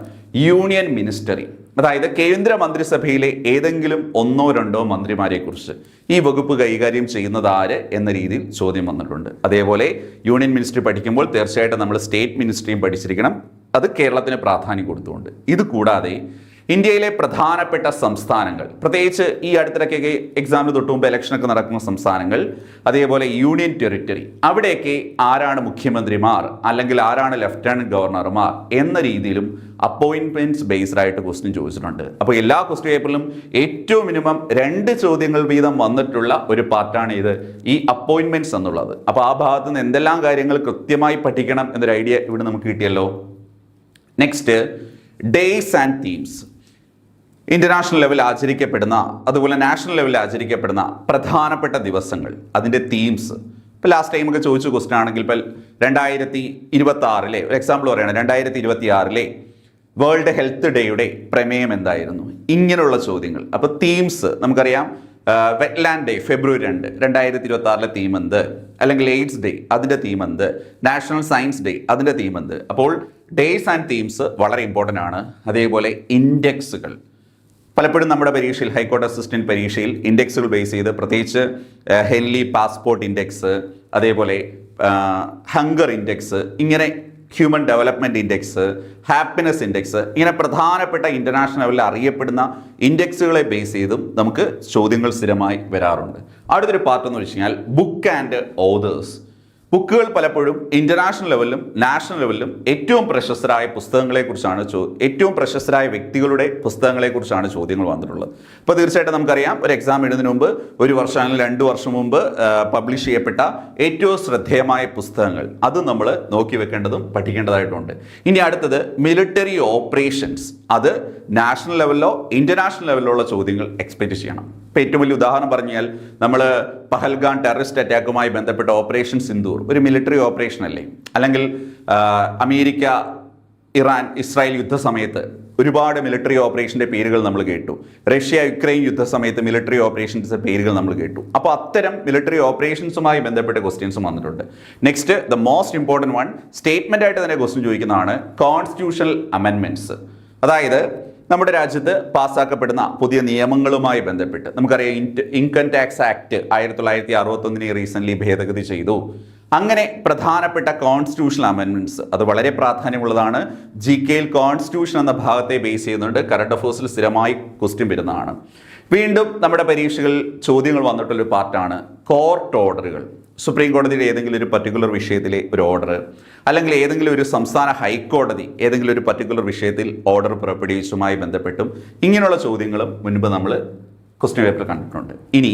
യൂണിയൻ മിനിസ്റ്ററി, അതായത് കേന്ദ്ര മന്ത്രിസഭയിലെ ഏതെങ്കിലും ഒന്നോ രണ്ടോ മന്ത്രിമാരെ കുറിച്ച് ഈ വകുപ്പ് കൈകാര്യം ചെയ്യുന്നത് ആര് എന്ന രീതിയിൽ ചോദ്യം വന്നിട്ടുണ്ട്. അതേപോലെ യൂണിയൻ മിനിസ്റ്ററി പഠിക്കുമ്പോൾ തീർച്ചയായിട്ടും നമ്മൾ സ്റ്റേറ്റ് മിനിസ്റ്ററിയും പഠിച്ചിരിക്കണം, അത് കേരളത്തിന് പ്രാധാന്യം കൊടുത്തുകൊണ്ട്. ഇത് കൂടാതെ ഇന്ത്യയിലെ പ്രധാനപ്പെട്ട സംസ്ഥാനങ്ങൾ, പ്രത്യേകിച്ച് ഈ അടുത്തിടയ്ക്കൊക്കെ എക്സാമിന് തൊട്ട് മുമ്പ് ഇലക്ഷനൊക്കെ നടക്കുന്ന സംസ്ഥാനങ്ങൾ, അതേപോലെ യൂണിയൻ ടെറിട്ടറി, അവിടെയൊക്കെ ആരാണ് മുഖ്യമന്ത്രിമാർ, അല്ലെങ്കിൽ ആരാണ് ലഫ്റ്റനന്റ് ഗവർണർമാർ എന്ന രീതിയിലും അപ്പോയിൻമെന്റ്സ് ബേസ്ഡ് ആയിട്ട് ക്വസ്റ്റ്യൻ ചോദിച്ചിട്ടുണ്ട്. അപ്പോൾ എല്ലാ ക്വസ്റ്റ്യൻ പേപ്പറിലും ഏറ്റവും മിനിമം 2 ചോദ്യങ്ങൾ വീതം വന്നിട്ടുള്ള ഒരു പാർട്ടാണ് ഇത്, ഈ അപ്പോയിൻമെന്റ്സ് എന്നുള്ളത്. അപ്പോൾ ആ ഭാഗത്ത് നിന്ന് എന്തെല്ലാം കാര്യങ്ങൾ കൃത്യമായി പഠിക്കണം എന്നൊരു ഐഡിയ ഇവിടെ നമുക്ക് കിട്ടിയല്ലോ. Next, days and themes. International ലെവലിൽ ആചരിക്കപ്പെടുന്ന, അതുപോലെ നാഷണൽ ലെവലിൽ ആചരിക്കപ്പെടുന്ന പ്രധാനപ്പെട്ട ദിവസങ്ങൾ, അതിൻ്റെ തീംസ്. ഇപ്പോൾ ലാസ്റ്റ് ടൈം ഒക്കെ ചോദിച്ച ക്വസ്റ്റ്യൻ ആണെങ്കിൽ, ഇപ്പോൾ 2026 ഒരു എക്സാമ്പിൾ പറയുകയാണ്, 2026 വേൾഡ് ഹെൽത്ത് ഡേയുടെ പ്രമേയം എന്തായിരുന്നു, ഇങ്ങനെയുള്ള ചോദ്യങ്ങൾ. അപ്പോൾ തീംസ് നമുക്കറിയാം, വെറ്റ്ലാൻഡ് ഡേ ഫെബ്രുവരി 2, 2026 തീം എന്ത്, അല്ലെങ്കിൽ എയ്ഡ്സ് ഡേ അതിൻ്റെ തീം എന്ത്, നാഷണൽ സയൻസ് ഡേ അതിൻ്റെ തീം എന്ത്. അപ്പോൾ ഡേയ്സ് ആൻഡ് തീംസ് വളരെ ഇമ്പോർട്ടൻ്റ് ആണ്. അതേപോലെ ഇൻഡെക്സുകൾ, പലപ്പോഴും നമ്മുടെ പരീക്ഷയിൽ, ഹൈക്കോടതി അസിസ്റ്റന്റ് പരീക്ഷയിൽ ഇൻഡെക്സുകൾ ബേസ് ചെയ്ത്, പ്രത്യേകിച്ച് ഹെൻലി പാസ്പോർട്ട് ഇൻഡെക്സ്, അതേപോലെ ഹങ്കർ ഇൻഡെക്സ്, ഇങ്ങനെ human development index, happiness index, ഇങ്ങനെ പ്രധാനപ്പെട്ട ഇൻ്റർനാഷണൽ ലെവലിൽ അറിയപ്പെടുന്ന ഇൻഡെക്സുകളെ ബേസ് ചെയ്തും നമുക്ക് ചോദ്യങ്ങൾ സ്ഥിരമായി വരാറുണ്ട്. അടുത്തൊരു പാർട്ട് എന്ന് വെച്ച് കഴിഞ്ഞാൽ ബുക്ക് ആൻഡ് ഓതേഴ്സ്. ബുക്കുകൾ പലപ്പോഴും ഇന്റർനാഷണൽ ലെവലിലും നാഷണൽ ലെവലിലും ഏറ്റവും പ്രശസ്തരായ പുസ്തകങ്ങളെക്കുറിച്ചാണ് ഏറ്റവും പ്രശസ്തരായ വ്യക്തികളുടെ പുസ്തകങ്ങളെക്കുറിച്ചാണ് ചോദ്യങ്ങൾ വന്നിട്ടുള്ളത്. അപ്പോൾ തീർച്ചയായിട്ടും നമുക്കറിയാം, ഒരു എക്സാം എഴുതുന്നതിന് മുമ്പ് 1 വർഷം അല്ലെങ്കിൽ 2 വർഷം മുമ്പ് പബ്ലിഷ് ചെയ്യപ്പെട്ട ഏറ്റവും ശ്രദ്ധേയമായ പുസ്തകങ്ങൾ അത് നമ്മൾ നോക്കി വെക്കേണ്ടതും പഠിക്കേണ്ടതായിട്ടുണ്ട്. ഇനി അടുത്തത് മിലിറ്ററി ഓപ്പറേഷൻസ്, അത് നാഷണൽ ലെവലിലോ ഇന്റർനാഷണൽ ലെവലിലോ ഉള്ള ചോദ്യങ്ങൾ എക്സ്പെക്ട് ചെയ്യണം. ഇപ്പോൾ ഏറ്റവും വലിയ ഉദാഹരണം പറഞ്ഞാൽ നമ്മൾ പഹൽഗാം ടെററിസ്റ്റ് അറ്റാക്കുമായി ബന്ധപ്പെട്ട ഓപ്പറേഷൻ സിന്ദൂർ ഒരു മിലിറ്ററി ഓപ്പറേഷൻ അല്ലേ? അല്ലെങ്കിൽ അമേരിക്ക ഇറാൻ ഇസ്രായേൽ യുദ്ധ സമയത്ത് ഒരുപാട് മിലിറ്ററി ഓപ്പറേഷൻ്റെ പേരുകൾ നമ്മൾ കേട്ടു. റഷ്യ യുക്രൈൻ യുദ്ധ സമയത്ത് മിലിറ്ററി ഓപ്പറേഷൻസ് പേരുകൾ നമ്മൾ കേട്ടു. അപ്പോൾ അത്തരം മിലിറ്ററി ഓപ്പറേഷൻസുമായി ബന്ധപ്പെട്ട ക്വസ്റ്റ്യൻസും വന്നിട്ടുണ്ട്. Next, the most important one, statement ആയിട്ട് തന്നെ ക്വസ്റ്റ്യൻ ചോദിക്കുന്നതാണ് കോൺസ്റ്റിറ്റ്യൂഷണൽ അമെൻമെൻറ്റ്സ്. അതായത് നമ്മുടെ രാജ്യത്ത് പാസ്സാക്കപ്പെടുന്ന പുതിയ നിയമങ്ങളുമായി ബന്ധപ്പെട്ട് നമുക്കറിയാം, ഇൻകം ടാക്സ് ആക്ട് 1961 റീസെൻ്റ്ലി ഭേദഗതി ചെയ്തു. അങ്ങനെ പ്രധാനപ്പെട്ട കോൺസ്റ്റിറ്റ്യൂഷണൽ അമെൻമെൻറ്റ്സ് അത് വളരെ പ്രാധാന്യമുള്ളതാണ്. GKയിൽ കോൺസ്റ്റിറ്റ്യൂഷൻ എന്ന ഭാഗത്തെ ബേസ് ചെയ്യുന്നുണ്ട്. കറണ്ട് അഫയേഴ്സിൽ സ്ഥിരമായി ക്വസ്റ്റ്യൻ വരുന്നതാണ്. വീണ്ടും നമ്മുടെ പരീക്ഷകളിൽ ചോദ്യങ്ങൾ വന്നിട്ടുള്ളൊരു പാർട്ടാണ് കോർട്ട് ഓർഡറുകൾ. സുപ്രീം കോടതിയുടെ ഏതെങ്കിലും ഒരു പർട്ടിക്കുലർ വിഷയത്തിലെ ഒരു ഓർഡർ, അല്ലെങ്കിൽ ഏതെങ്കിലും ഒരു സംസ്ഥാന ഹൈക്കോടതി ഏതെങ്കിലും ഒരു പർട്ടിക്കുലർ വിഷയത്തിൽ ഓർഡർ പുറപ്പെടുവിച്ചുമായി ബന്ധപ്പെട്ടും ഇങ്ങനെയുള്ള ചോദ്യങ്ങളും മുൻപ് നമ്മൾ ക്വസ്റ്റ്യൻ പേപ്പറിൽ കണ്ടിട്ടുണ്ട്. ഇനി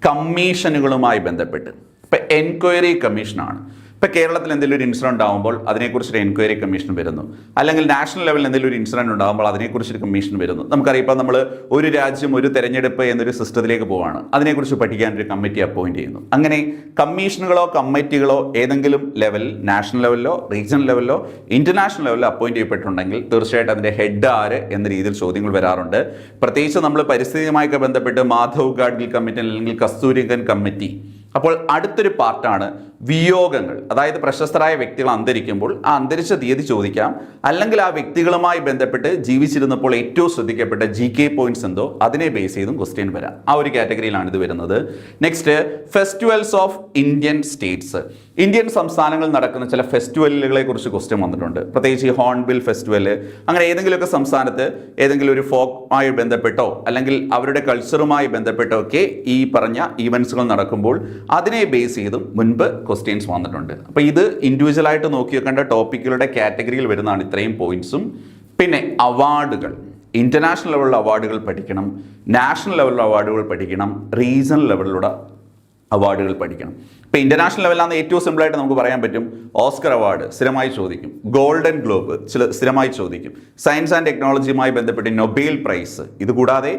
കമ്മീഷനുകളുമായി ബന്ധപ്പെട്ട്, ഇപ്പം എൻക്വയറി കമ്മീഷനാണ്. ഇപ്പം കേരളത്തിൽ എന്തെങ്കിലും ഒരു ഇൻസിഡൻറ്റ് ആകുമ്പോൾ അതിനെക്കുറിച്ചൊരു എൻക്വയറി കമ്മീഷൻ വരുന്നു, അല്ലെങ്കിൽ നാഷണൽ ലെവലിൽ എന്തെങ്കിലും ഒരു ഇൻസിഡൻറ്റ് ഉണ്ടാകുമ്പോൾ അതിനെക്കുറിച്ചൊരു കമ്മീഷൻ വരുന്നു. നമുക്കറിയാം, ഇപ്പം നമ്മൾ ഒരു രാജ്യം ഒരു തെരഞ്ഞെടുപ്പ് എന്നൊരു സിസ്റ്റത്തിലേക്ക് പോവുകയാണ്, അതിനെക്കുറിച്ച് പഠിക്കാനൊരു കമ്മിറ്റി അപ്പോയിൻറ്റ് ചെയ്യുന്നു. അങ്ങനെ കമ്മീഷനുകളോ കമ്മിറ്റികളോ ഏതെങ്കിലും ലെവലിൽ നാഷണൽ ലെവലിലോ റീജിയണൽ ലെവലിലോ ഇന്റർനാഷണൽ ലെവലിലോ അപ്പോയിൻറ്റ് ചെയ്യപ്പെട്ടിട്ടുണ്ടെങ്കിൽ തീർച്ചയായിട്ടും അതിൻ്റെ ഹെഡ് ആര് എന്ന രീതിയിൽ ചോദ്യങ്ങൾ വരാറുണ്ട്. പ്രത്യേകിച്ച് നമ്മൾ പരിസ്ഥിതിയുമായൊക്കെ ബന്ധപ്പെട്ട് മാധവ് ഗാഡ്ഗിൽ കമ്മിറ്റി അല്ലെങ്കിൽ കസ്തൂരിരംഗൻ കമ്മിറ്റി. അപ്പോൾ അടുത്തൊരു പാർട്ടാണ് വിയോഗങ്ങൾ. അതായത് പ്രശസ്തരായ വ്യക്തികൾ അന്തരിക്കുമ്പോൾ ആ അന്തരിച്ച തീയതി ചോദിക്കാം, അല്ലെങ്കിൽ ആ വ്യക്തികളുമായി ബന്ധപ്പെട്ട് ജീവിച്ചിരുന്നപ്പോൾ ഏറ്റവും ശ്രദ്ധിക്കപ്പെട്ട GK പോയിന്റ്സ് എന്തോ അതിനെ ബേസ് ചെയ്തും ക്വസ്റ്റ്യൻ വരാം. ആ ഒരു കാറ്റഗറിയിലാണ് ഇത് വരുന്നത്. Next, festivals of Indian States. Indian സംസ്ഥാനങ്ങളിൽ നടക്കുന്ന ചില ഫെസ്റ്റിവലുകളെ കുറിച്ച് ക്വസ്റ്റ്യൻ വന്നിട്ടുണ്ട്. പ്രത്യേകിച്ച് ഈ ഹോൺബിൽ ഫെസ്റ്റിവൽ, അങ്ങനെ ഏതെങ്കിലുമൊക്കെ സംസ്ഥാനത്ത് ഏതെങ്കിലും ഒരു ഫോക്കുമായി ബന്ധപ്പെട്ടോ അല്ലെങ്കിൽ അവരുടെ കൾച്ചറുമായി ബന്ധപ്പെട്ടോ ഒക്കെ ഈ പറഞ്ഞ ഈവൻസുകൾ നടക്കുമ്പോൾ അതിനെ ബേസ് ചെയ്തും മുൻപ് ക്വസ്റ്റ്യൻസ് വന്നിട്ടുണ്ട്. അപ്പോൾ ഇത് ഇൻഡിവിജ്വലായിട്ട് നോക്കി വെക്കേണ്ട ടോപ്പിക്കുകളുടെ കാറ്റഗറിയിൽ വരുന്നതാണ് ഇത്രയും പോയിന്റ്സും. പിന്നെ അവാർഡുകൾ, ഇന്റർനാഷണൽ ലെവലിലുള്ള അവാർഡുകൾ പഠിക്കണം, നാഷണൽ ലെവലിലുള്ള അവാർഡുകൾ പഠിക്കണം, റീജിയണൽ ലെവലിലുള്ള അവാർഡുകൾ പഠിക്കണം. ഇപ്പോൾ ഇന്റർനാഷണൽ ലെവലിലാണ് ഏറ്റവും സിമ്പിളായിട്ട് നമുക്ക് പറയാൻ പറ്റും. ഓസ്കർ അവാർഡ് സ്ഥിരമായി ചോദിക്കും, ഗോൾഡൻ ഗ്ലോബ് സ്ഥിരമായി ചോദിക്കും, സയൻസ് ആൻഡ് ടെക്നോളജിയുമായി ബന്ധപ്പെട്ട് നൊബേൽ പ്രൈസ്, ഇതുകൂടാതെ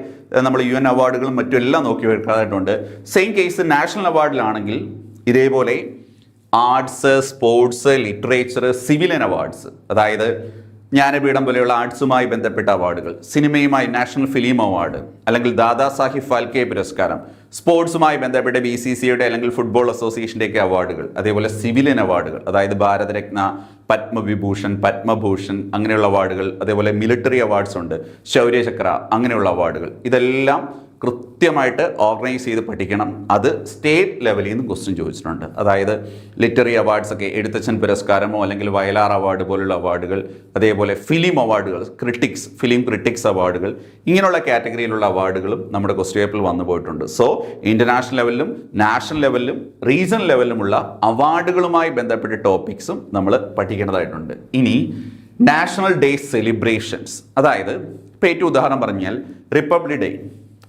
നമ്മൾ UN അവാർഡുകളും മറ്റും എല്ലാം നോക്കി വെക്കാനായിട്ടുണ്ട്. സെയിം കേസ് നാഷണൽ അവാർഡിലാണെങ്കിൽ ഇതേപോലെ arts, sports, literature, civilian awards, അതായത് ജ്ഞാനപീഠം പോലെയുള്ള ആർട്സുമായി ബന്ധപ്പെട്ട അവാർഡുകൾ, സിനിമയുമായി നാഷണൽ ഫിലിം അവാർഡ്, അല്ലെങ്കിൽ ദാദാ സാഹിബ് ഫാൽക്കെ പുരസ്കാരം, സ്പോർട്സുമായി ബന്ധപ്പെട്ട BCCയുടെ അല്ലെങ്കിൽ ഫുട്ബോൾ അസോസിയേഷൻ്റെയൊക്കെ അവാർഡുകൾ, അതേപോലെ സിവിലിയൻ അവാർഡുകൾ, അതായത് ഭാരതരത്ന, പത്മവിഭൂഷൺ, പത്മഭൂഷൺ അങ്ങനെയുള്ള അവാർഡുകൾ, അതേപോലെ മിലിറ്ററി അവാർഡ്സ് ഉണ്ട്, ശൗര്യചക്ര അങ്ങനെയുള്ള അവാർഡുകൾ, ഇതെല്ലാം കൃത്യമായിട്ട് ഓർഗനൈസ് ചെയ്ത് പഠിക്കണം. അത് സ്റ്റേറ്റ് ലെവലിൽ നിന്ന് ക്വസ്റ്റ്യൻ ചോദിച്ചിട്ടുണ്ട്. അതായത് ലിറ്റററി അവാർഡ്സ് ഒക്കെ, എഴുത്തച്ഛൻ പുരസ്കാരമോ അല്ലെങ്കിൽ വയലാർ അവാർഡ് പോലുള്ള അവാർഡുകൾ, അതേപോലെ ഫിലിം അവാർഡുകൾ, ഫിലിം ക്രിട്ടിക്സ് അവാർഡുകൾ, ഇങ്ങനെയുള്ള കാറ്റഗറിയിലുള്ള അവാർഡുകളും നമ്മുടെ ക്വസ്റ്റ്യൻ പേപ്പറിൽ വന്നു പോയിട്ടുണ്ട്. സോ ഇന്റർനാഷണൽ ലെവലിലും നാഷണൽ ലെവലിലും റീജിയണൽ ലെവലിലുമുള്ള അവാർഡുകളുമായി ബന്ധപ്പെട്ട ടോപ്പിക്സും നമ്മൾ പഠിക്കേണ്ടതായിട്ടുണ്ട്. ഇനി നാഷണൽ ഡേ സെലിബ്രേഷൻസ്, അതായത് ഇപ്പോൾ ഏറ്റവും ഉദാഹരണം പറഞ്ഞാൽ റിപ്പബ്ലിക് ഡേ,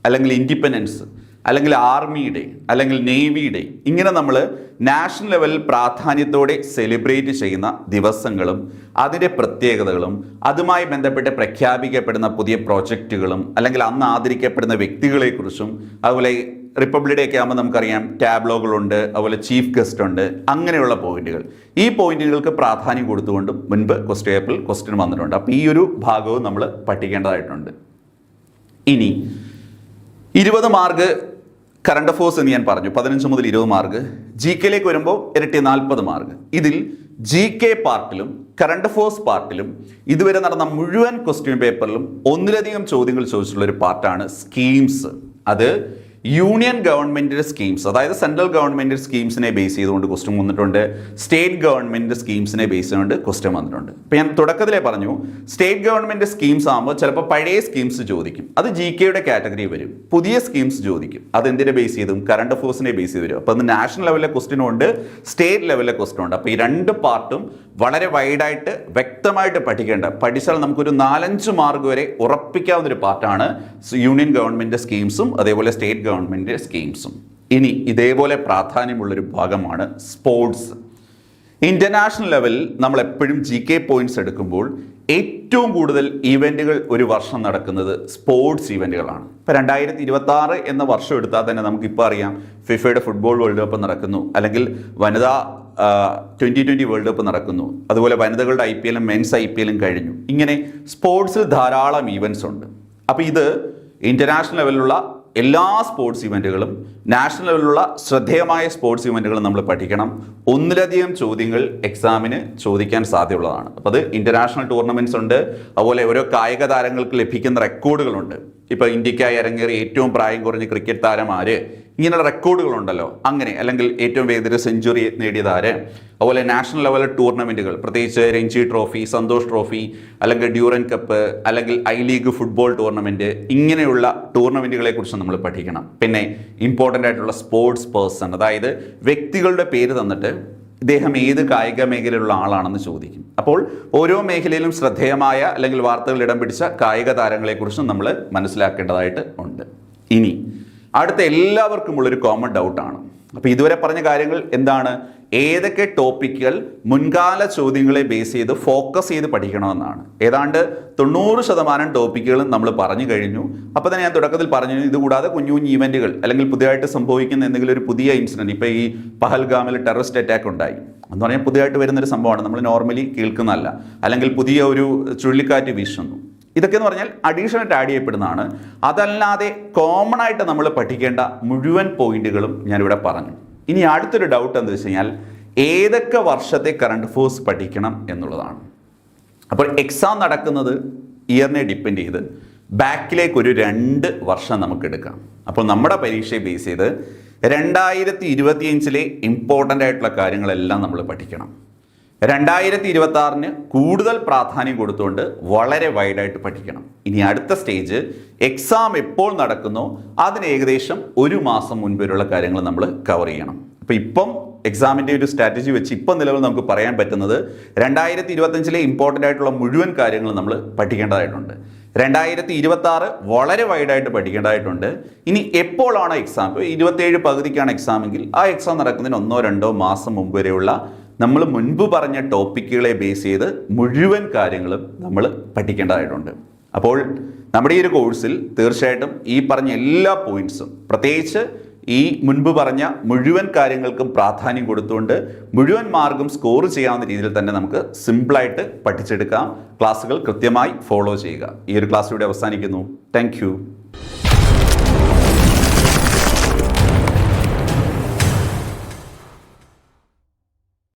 അല്ലെങ്കിൽ ഇൻഡിപെൻഡൻസ്, അല്ലെങ്കിൽ ആർമി ഡേ, അല്ലെങ്കിൽ നേവി ഡേ, ഇങ്ങനെ നമ്മൾ നാഷണൽ ലെവലിൽ പ്രാധാന്യത്തോടെ സെലിബ്രേറ്റ് ചെയ്യുന്ന ദിവസങ്ങളും അതിൻ്റെ പ്രത്യേകതകളും അതുമായി ബന്ധപ്പെട്ട് പ്രഖ്യാപിക്കപ്പെടുന്ന പുതിയ പ്രോജക്റ്റുകളും അല്ലെങ്കിൽ അന്ന് ആദരിക്കപ്പെടുന്ന വ്യക്തികളെക്കുറിച്ചും, അതുപോലെ റിപ്പബ്ലിക് ഡേ ഒക്കെ ആകുമ്പോൾ നമുക്കറിയാം ടാബ്ലോകളുണ്ട്, അതുപോലെ ചീഫ് ഗസ്റ്റ് ഉണ്ട്, അങ്ങനെയുള്ള പോയിന്റുകൾ. ഈ പോയിന്റുകൾക്ക് പ്രാധാന്യം കൊടുത്തുകൊണ്ടും മുൻപ് ക്വസ്റ്റ്യൻ പേപ്പറിൽ ക്വസ്റ്റ്യൻ വന്നിട്ടുണ്ട്. അപ്പോൾ ഈ ഒരു ഭാഗവും നമ്മൾ പഠിക്കേണ്ടതായിട്ടുണ്ട്. ഇനി 20 മാർക്ക് കറണ്ട് അഫയേഴ്സ് എന്ന് ഞാൻ പറഞ്ഞു, 15 മുതൽ 20 മാർക്ക്. GKയിലേക്ക് വരുമ്പോൾ ഇരട്ടി 40 മാർക്ക്. ഇതിൽ GK പാർട്ടിലും കറണ്ട് അഫയേഴ്സ് പാർട്ടിലും ഇതുവരെ നടന്ന മുഴുവൻ ക്വസ്റ്റ്യൻ പേപ്പറിലും ഒന്നിലധികം ചോദ്യങ്ങൾ ചോദിച്ചിട്ടുള്ള ഒരു പാർട്ടാണ് സ്കീംസ്. അത് യൂണിയൻ ഗവൺമെൻറ് സ്കീംസ്, അതായത് സെൻട്രൽ ഗവൺമെൻറ് സ്കീംസിനെ ബേസ് ചെയ്തുകൊണ്ട് ക്വസ്റ്റ്യൻ വന്നിട്ടുണ്ട്, സ്റ്റേറ്റ് ഗവൺമെൻറ് സ്കീംസിനെ ബേസ് ചെയ്തുകൊണ്ട് ക്വസ്റ്റ്യൻ വന്നിട്ടുണ്ട്. ഇപ്പോൾ ഞാൻ തുടക്കത്തിലേ പറഞ്ഞു, സ്റ്റേറ്റ് ഗവൺമെൻറ് സ്കീംസ് ആകുമ്പോൾ ചിലപ്പോൾ പഴയ സ്കീംസ് ചോദിക്കും, അത് GK കാറ്റഗറി വരും. പുതിയ സ്കീംസ് ചോദിക്കും, അത് എന്തിനെ ബേസ് ചെയ്തും കറണ്ട് അഫയേഴ്സിനെ ബേസ് ചെയ്ത് വരും. അപ്പോൾ അത് നാഷണൽ ലെവലിലെ ക്വസ്റ്റ്യനും ഉണ്ട്, സ്റ്റേറ്റ് ലെവലിലെ ക്വസ്റ്റ്യനും ഉണ്ട്. അപ്പോൾ ഈ രണ്ട് പാർട്ടും വളരെ വൈഡായിട്ട് വ്യക്തമായിട്ട് പഠിച്ചാൽ നമുക്കൊരു 4-5 മാർക്ക് വരെ ഉറപ്പിക്കാവുന്ന ഒരു പാർട്ടാണ് യൂണിയൻ ഗവൺമെൻറ് സ്കീംസും അതേപോലെ സ്റ്റേറ്റ് ഗവൺമെൻറ് സ്കീംസും. ഇനി ഇതേപോലെ പ്രാധാന്യമുള്ളൊരു ഭാഗമാണ് സ്പോർട്സ്. ഇന്റർനാഷണൽ ലെവലിൽ നമ്മൾ എപ്പോഴും GK പോയിന്റ്സ് എടുക്കുമ്പോൾ ഏറ്റവും കൂടുതൽ ഇവൻറ്റുകൾ ഒരു വർഷം നടക്കുന്നത് സ്പോർട്സ് ഇവൻറ്റുകളാണ്. ഇപ്പോൾ 2026 എന്ന വർഷം എടുത്താൽ തന്നെ നമുക്കിപ്പോൾ അറിയാം, ഫിഫയുടെ ഫുട്ബോൾ വേൾഡ് കപ്പ് നടക്കുന്നു, അല്ലെങ്കിൽ വനിതാ 2020 വേൾഡ് കപ്പ് നടക്കുന്നു, അതുപോലെ വനിതകളുടെ IPL മെൻസ് IPL കഴിഞ്ഞു. ഇങ്ങനെ സ്പോർട്സിൽ ധാരാളം ഈവൻറ്റ്സ് ഉണ്ട്. അപ്പോൾ ഇത് ഇൻ്റർനാഷണൽ ലെവലിലുള്ള എല്ലാ സ്പോർട്സ് ഇവൻറ്റുകളും നാഷണൽ ലെവലിലുള്ള ശ്രദ്ധേയമായ സ്പോർട്സ് ഇവൻറ്റുകളും നമ്മൾ പഠിക്കണം. ഒന്നിലധികം ചോദ്യങ്ങൾ എക്സാമിന് ചോദിക്കാൻ സാധ്യതയുള്ളതാണ്. അപ്പോൾ അത് ഇൻ്റർനാഷണൽ ടൂർണമെൻറ്റ്സ് ഉണ്ട്, അതുപോലെ ഓരോ കായിക താരങ്ങൾക്ക് ലഭിക്കുന്ന റെക്കോർഡുകളുണ്ട്. ഇപ്പോൾ ഇന്ത്യക്കായി ഇറങ്ങേറിയ ഏറ്റവും പ്രായം കുറഞ്ഞ ക്രിക്കറ്റ് താരം ആര്, ഇങ്ങനെയുള്ള റെക്കോർഡുകളുണ്ടല്ലോ, അങ്ങനെ, അല്ലെങ്കിൽ ഏറ്റവും വേഗത്തിൽ സെഞ്ചുറി നേടിയത് ആര്, അതുപോലെ നാഷണൽ ലെവൽ ടൂർണമെൻറ്റുകൾ, പ്രത്യേകിച്ച് രഞ്ജി ട്രോഫി, സന്തോഷ് ട്രോഫി, അല്ലെങ്കിൽ ഡ്യൂറൻ കപ്പ്, അല്ലെങ്കിൽ I-ലീഗ് ഫുട്ബോൾ ടൂർണമെൻറ്റ്, ഇങ്ങനെയുള്ള ടൂർണമെൻറ്റുകളെ കുറിച്ച് നമ്മൾ പഠിക്കണം. പിന്നെ ഇമ്പോർട്ടൻ്റ് ആയിട്ടുള്ള സ്പോർട്സ് പേഴ്സൺ, അതായത് വ്യക്തികളുടെ പേര് തന്നിട്ട് ഇദ്ദേഹം ഏത് കായിക മേഖലയിലുള്ള ആളാണെന്ന് ചോദിക്കും. അപ്പോൾ ഓരോ മേഖലയിലും ശ്രദ്ധേയമായ അല്ലെങ്കിൽ വാർത്തകൾ ഇടം പിടിച്ച കായിക താരങ്ങളെക്കുറിച്ചും നമ്മൾ മനസ്സിലാക്കേണ്ടതായിട്ട് ഉണ്ട്. ഇനി അടുത്ത എല്ലാവർക്കുമുള്ളൊരു കോമൺ ഡൗട്ടാണ്, അപ്പോൾ ഇതുവരെ പറഞ്ഞ കാര്യങ്ങൾ എന്താണ്, ഏതൊക്കെ ടോപ്പിക്കുകൾ മുൻകാല ചോദ്യങ്ങളെ ബേസ് ചെയ്ത് ഫോക്കസ് ചെയ്ത് പഠിക്കണമെന്നാണ്. ഏതാണ്ട് 90% ടോപ്പിക്കുകളും നമ്മൾ പറഞ്ഞു കഴിഞ്ഞു. അപ്പോൾ തന്നെ ഞാൻ തുടക്കത്തിൽ പറഞ്ഞു, ഇതുകൂടാതെ കുഞ്ഞു കുഞ്ഞു ഈവൻറ്റുകൾ അല്ലെങ്കിൽ പുതിയതായിട്ട് സംഭവിക്കുന്ന എന്തെങ്കിലും ഒരു പുതിയ ഇൻസിഡൻറ്റ്, ഇപ്പോൾ ഈ പഹൽഗാമിൽ ടെററിസ്റ്റ് അറ്റാക്ക് ഉണ്ടായി എന്ന് പറഞ്ഞാൽ പുതിയതായിട്ട് വരുന്നൊരു സംഭവമാണ്, നമ്മൾ നോർമലി കേൾക്കുന്നതല്ല. അല്ലെങ്കിൽ പുതിയ ഒരു ചുഴലിക്കാറ്റ് വീശുന്നു, ഇതൊക്കെ എന്ന് പറഞ്ഞാൽ അഡീഷണലായിട്ട് ആഡ് ചെയ്യപ്പെടുന്നതാണ്. അതല്ലാതെ കോമൺ ആയിട്ട് നമ്മൾ പഠിക്കേണ്ട മുഴുവൻ പോയിന്റുകളും ഞാനിവിടെ പറഞ്ഞു. ഇനി അടുത്തൊരു ഡൗട്ട് എന്താ വെച്ച് കഴിഞ്ഞാൽ, ഏതൊക്കെ വർഷത്തെ കറണ്ട് അഫയേഴ്സ് പഠിക്കണം എന്നുള്ളതാണ്. അപ്പോൾ എക്സാം നടക്കുന്നത് ഇയറിനെ ഡിപ്പെൻഡ് ചെയ്ത് ബാക്കിലേക്ക് ഒരു 2 വർഷം നമുക്ക് എടുക്കാം. അപ്പോൾ നമ്മുടെ പരീക്ഷയെ ബേസ് ചെയ്ത് 2025 ഇമ്പോർട്ടൻ്റ് ആയിട്ടുള്ള കാര്യങ്ങളെല്ലാം നമ്മൾ പഠിക്കണം. 2026 കൂടുതൽ പ്രാധാന്യം കൊടുത്തുകൊണ്ട് വളരെ വൈഡായിട്ട് പഠിക്കണം. ഇനി അടുത്ത സ്റ്റേജ് എക്സാം എപ്പോൾ നടക്കുന്നോ അതിന് ഏകദേശം 1 മാസം മുൻപേയുള്ള കാര്യങ്ങൾ നമ്മൾ കവർ ചെയ്യണം. അപ്പോൾ ഇപ്പം എക്സാമിൻ്റെ ഒരു സ്ട്രാറ്റജി വെച്ച് ഇപ്പം നിലവിൽ നമുക്ക് പറയാൻ പറ്റുന്നത് 2025 ഇമ്പോർട്ടൻ്റ് ആയിട്ടുള്ള മുഴുവൻ കാര്യങ്ങൾ നമ്മൾ പഠിക്കേണ്ടതായിട്ടുണ്ട്. 2026 വളരെ വൈഡായിട്ട് പഠിക്കേണ്ടതായിട്ടുണ്ട്. ഇനി എപ്പോഴാണ് എക്സാം, ഇപ്പോൾ 27 പകുതിക്കാണ് എക്സാമെങ്കിൽ ആ എക്സാം നടക്കുന്നതിന് 1-2 മാസം മുമ്പ് വരെയുള്ള നമ്മൾ മുൻപ് പറഞ്ഞ ടോപ്പിക്കുകളെ ബേസ് ചെയ്ത് മുഴുവൻ കാര്യങ്ങളും നമ്മൾ പഠിക്കേണ്ടതായിട്ടുണ്ട്. അപ്പോൾ നമ്മുടെ ഈ ഒരു കോഴ്സിൽ തീർച്ചയായിട്ടും ഈ പറഞ്ഞ എല്ലാ പോയിന്റ്സും, പ്രത്യേകിച്ച് ഈ മുൻപ് പറഞ്ഞ മുഴുവൻ കാര്യങ്ങൾക്കും പ്രാധാന്യം കൊടുത്തുകൊണ്ട് മുഴുവൻ മാർക്കും സ്കോർ ചെയ്യാവുന്ന രീതിയിൽ തന്നെ നമുക്ക് സിമ്പിളായിട്ട് പഠിച്ചെടുക്കാം. ക്ലാസ്സുകൾ കൃത്യമായി ഫോളോ ചെയ്യുക. ഈ ഒരു ക്ലാസ് ഇവിടെ അവസാനിക്കുന്നു. താങ്ക്